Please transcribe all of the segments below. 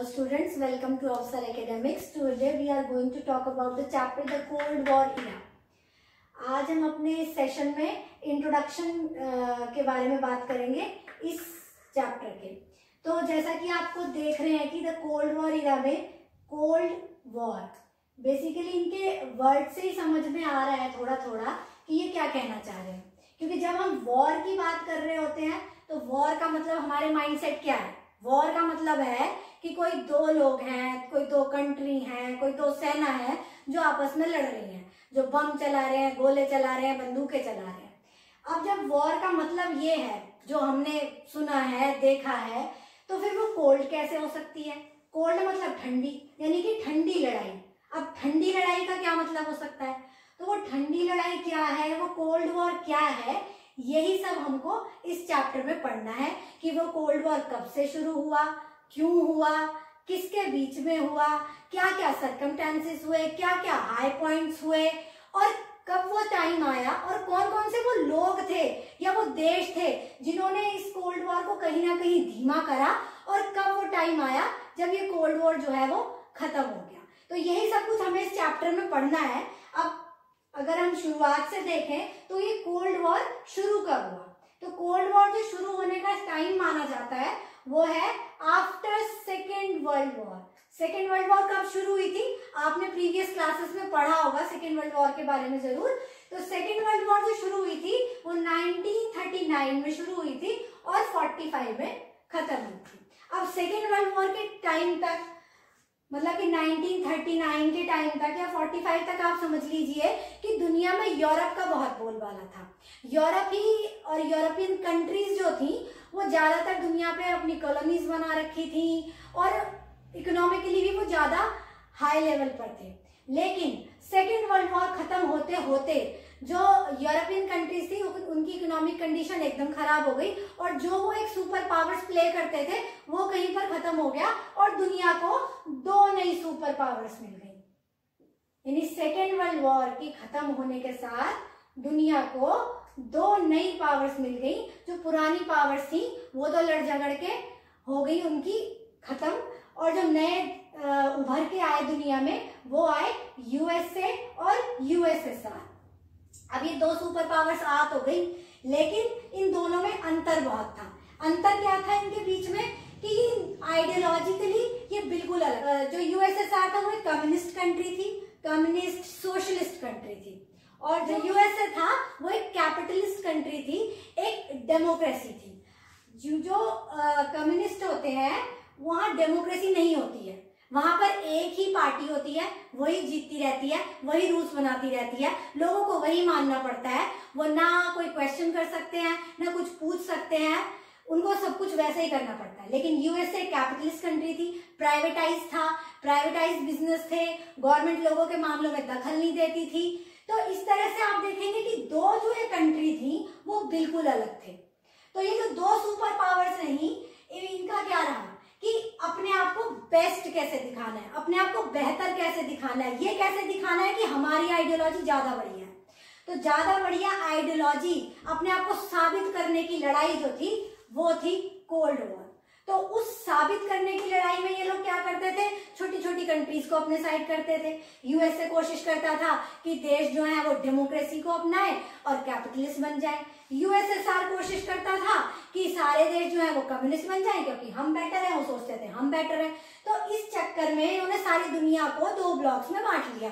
Students, welcome to Avsar Academics. Today we are going to talk about the chapter The Cold War Era. आज हम अपने session में introduction के बारे में बात करेंगे इस चैप्टर के। तो जैसा कि आपको देख रहे हैं कि द कोल्ड वॉर इरा में कोल्ड वॉर बेसिकली इनके वर्ड से ही समझ में आ रहा है थोड़ा थोड़ा कि ये क्या कहना चाह रहे हैं, क्योंकि जब हम वॉर की बात कर रहे होते हैं तो वॉर का मतलब हमारे माइंडसेट क्या है। वॉर का मतलब है कि कोई दो लोग हैं, कोई दो कंट्री हैं, कोई दो सेना है जो आपस में लड़ रही हैं, जो बम चला रहे हैं, गोले चला रहे हैं, बंदूकें चला रहे हैं। अब जब वॉर का मतलब ये है जो हमने सुना है, देखा है, तो फिर वो कोल्ड कैसे हो सकती है। कोल्ड मतलब ठंडी, यानी कि ठंडी लड़ाई। अब ठंडी लड़ाई का क्या मतलब हो सकता है, तो वो ठंडी लड़ाई क्या है, वो कोल्ड वॉर क्या है, यही सब हमको इस चैप्टर में पढ़ना है कि वो कोल्ड वॉर कब से शुरू हुआ, क्यों हुआ, किसके बीच में हुआ, क्या क्या सर्कमस्टेंसेस हुए, क्या क्या हाई पॉइंट्स हुए, और कब वो टाइम आया और कौन कौन से वो लोग थे या वो देश थे जिन्होंने इस कोल्ड वॉर को कहीं ना कहीं धीमा करा, और कब वो टाइम आया जब ये कोल्ड वॉर जो है वो खत्म हो गया। तो यही सब कुछ हमें इस चैप्टर में पढ़ना है। अब अगर हम शुरुआत से देखें तो ये कोल्ड वॉर शुरू कब हुआ, तो कोल्ड वॉर जो शुरू होने का टाइम माना जाता है वो है after second world war. Second world war कब शुरू हुई थी, आपने प्रीवियस क्लासेस में पढ़ा होगा सेकेंड वर्ल्ड वॉर के बारे में जरूर। तो सेकेंड वर्ल्ड वॉर जो शुरू हुई थी वो 1939 में शुरू हुई थी और 45 में खत्म हुई थी। अब सेकेंड वर्ल्ड वॉर के टाइम तक, मतलब कि 1939 के टाइम तक या 45 तक आप समझ लीजिए कि दुनिया में यूरोप का बहुत बोलबाला था। यूरोप ही और यूरोपियन कंट्रीज जो थी वो ज्यादातर दुनिया पे अपनी कॉलोनीज बना रखी थी और इकोनॉमिकली भी वो ज्यादा हाई लेवल पर थे। लेकिन सेकेंड वर्ल्ड वॉर खत्म होते होते जो यूरोपियन कंट्रीज थी उनकी इकोनॉमिक कंडीशन एकदम खराब हो गई, और जो वो एक सुपर पावर्स प्ले करते थे वो कहीं पर खत्म हो गया और दुनिया को दो नई सुपर पावर्स मिल गई। यानी सेकेंड वर्ल्ड वॉर के खत्म होने के साथ दुनिया को दो नई पावर्स मिल गई। जो पुरानी पावर्स थी वो तो लड़ झगड़ के हो गई उनकी खत्म, और जो नए उभर के आए दुनिया में वो आए यूएसए और यूएसएसआर। अब ये दो सुपर पावर्स आ तो गई, लेकिन इन दोनों में अंतर बहुत था। अंतर क्या था इनके बीच में कि आइडियोलॉजिकली ये बिल्कुल अलग। जो यूएसएसआर था वो एक कम्युनिस्ट कंट्री थी, कम्युनिस्ट सोशलिस्ट कंट्री थी, और जो यूएसए था वो एक कैपिटलिस्ट कंट्री थी, एक डेमोक्रेसी थी। जो कम्युनिस्ट होते हैं वहां डेमोक्रेसी नहीं होती है, वहां पर एक ही पार्टी होती है, वही जीतती रहती है, वही रूल्स बनाती रहती है, लोगों को वही मानना पड़ता है। वो ना कोई क्वेश्चन कर सकते हैं, ना कुछ पूछ सकते हैं, उनको सब कुछ वैसे ही करना पड़ता है। लेकिन यूएसए कैपिटलिस्ट कंट्री थी, प्राइवेटाइज था, प्राइवेटाइज बिजनेस थे, गवर्नमेंट लोगों के मामलों में दखल नहीं देती थी। तो इस तरह से आप देखेंगे कि दो जो ये कंट्री थी वो बिल्कुल अलग थे। तो ये जो दो सुपर पावर्स रही, इनका क्या रहा कि अपने आप को बेस्ट कैसे दिखाना है, अपने आप को बेहतर कैसे दिखाना है, ये कैसे दिखाना है कि हमारी आइडियोलॉजी ज्यादा बढ़िया है। तो ज्यादा बढ़िया आइडियोलॉजी अपने आप को साबित करने की लड़ाई जो थी वो थी कोल्ड वॉर। तो उस साबित करने की लड़ाई में ये लोग क्या करते थे, छोटी छोटी कंट्रीज को अपने साइड करते थे। यूएसए कोशिश करता था कि देश जो है वो डेमोक्रेसी को अपनाए और कैपिटलिस्ट बन जाए। यूएसएसआर कोशिश करता था कि सारे देश जो है वो कम्युनिस्ट बन जाए, क्योंकि हम बेटर हैं, वो सोचते थे हम बेटर हैं। तो इस चक्कर में इन्होंने सारी दुनिया को दो ब्लॉक्स में बांट लिया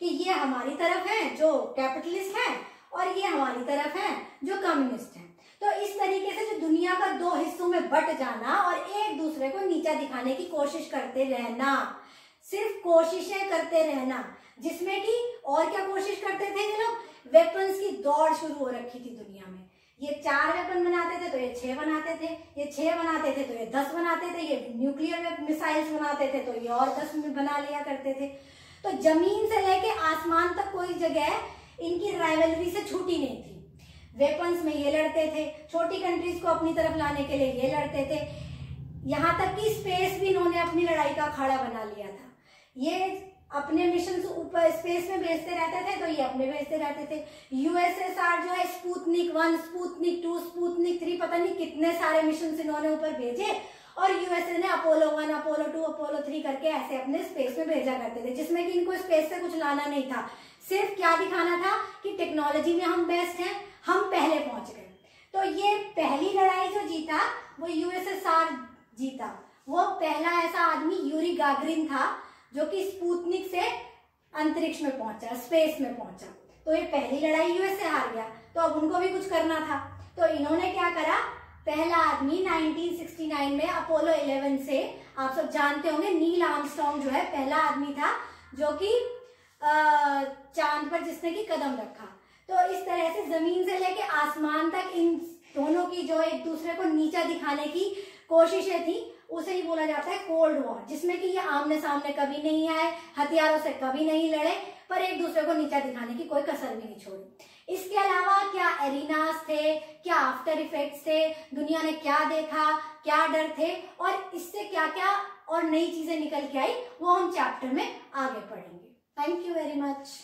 कि ये हमारी तरफ है जो कैपिटलिस्ट है और ये हमारी तरफ है जो कम्युनिस्ट है। तो इस तरीके से जो दुनिया का दो हिस्सों में बट जाना और एक दूसरे को नीचा दिखाने की कोशिश करते रहना, सिर्फ कोशिशें करते रहना, जिसमें कि और क्या कोशिश करते थे ये लोग, वेपन्स की दौड़ शुरू हो रखी थी दुनिया में। ये 4 वेपन बनाते थे तो ये 6 बनाते थे, ये 6 बनाते थे तो ये 10 बनाते थे, ये न्यूक्लियर मिसाइल्स बनाते थे तो ये और 10 बना लिया करते थे। तो जमीन से लेके आसमान तक कोई जगह इनकी राइवलरी से छूटी नहीं थी। वेपन्स में ये लड़ते थे, छोटी कंट्रीज को अपनी तरफ लाने के लिए ये लड़ते थे, यहाँ तक कि स्पेस भी इन्होंने अपनी लड़ाई का अखाड़ा बना लिया था। ये अपने मिशन ऊपर स्पेस में भेजते रहते थे तो ये अपने भेजते रहते थे। यूएसएसआर जो है स्पुतनिक 1, स्पुतनिक 2, स्पुतनिक 3, पता नहीं कितने सारे मिशन इन्होंने ऊपर भेजे, और यूएसए ने अपोलो 1, अपोलो 2, अपोलो 3 करके ऐसे अपने स्पेस में भेजा करते थे, जिसमें कि इनको स्पेस से कुछ लाना नहीं था, सिर्फ क्या दिखाना था कि टेक्नोलॉजी में हम बेस्ट हैं, हम पहले पहुंच गए। तो ये पहली लड़ाई जो जीता वो यूएसएसआर जीता। वो पहला ऐसा आदमी यूरी गागरिन था जो कि स्पुतनिक से अंतरिक्ष में पहुंचा, स्पेस में पहुंचा। तो ये पहली लड़ाई यूएसए हार गया, तो अब उनको भी कुछ करना था। तो इन्होंने क्या करा, पहला आदमी 1969 में अपोलो 11 से, आप सब जानते होंगे नील आर्मस्ट्रॉन्ग जो है पहला आदमी था जो कि चांद पर जिसने की कदम रखा। तो इस तरह से जमीन से लेके आसमान तक इन दोनों की जो एक दूसरे को नीचा दिखाने की कोशिशें थी, उसे ही बोला जाता है कोल्ड वॉर, जिसमें कि ये आमने सामने कभी नहीं आए, हथियारों से कभी नहीं लड़े, पर एक दूसरे को नीचा दिखाने की कोई कसर भी नहीं छोड़ी। इसके अलावा क्या एरिनास थे, क्या आफ्टर इफेक्ट्स थे, दुनिया ने क्या देखा, क्या डर थे, और इससे क्या क्या और नई चीजें निकल के आई, वो हम चैप्टर में आगे पढ़ेंगे। Thank you very much.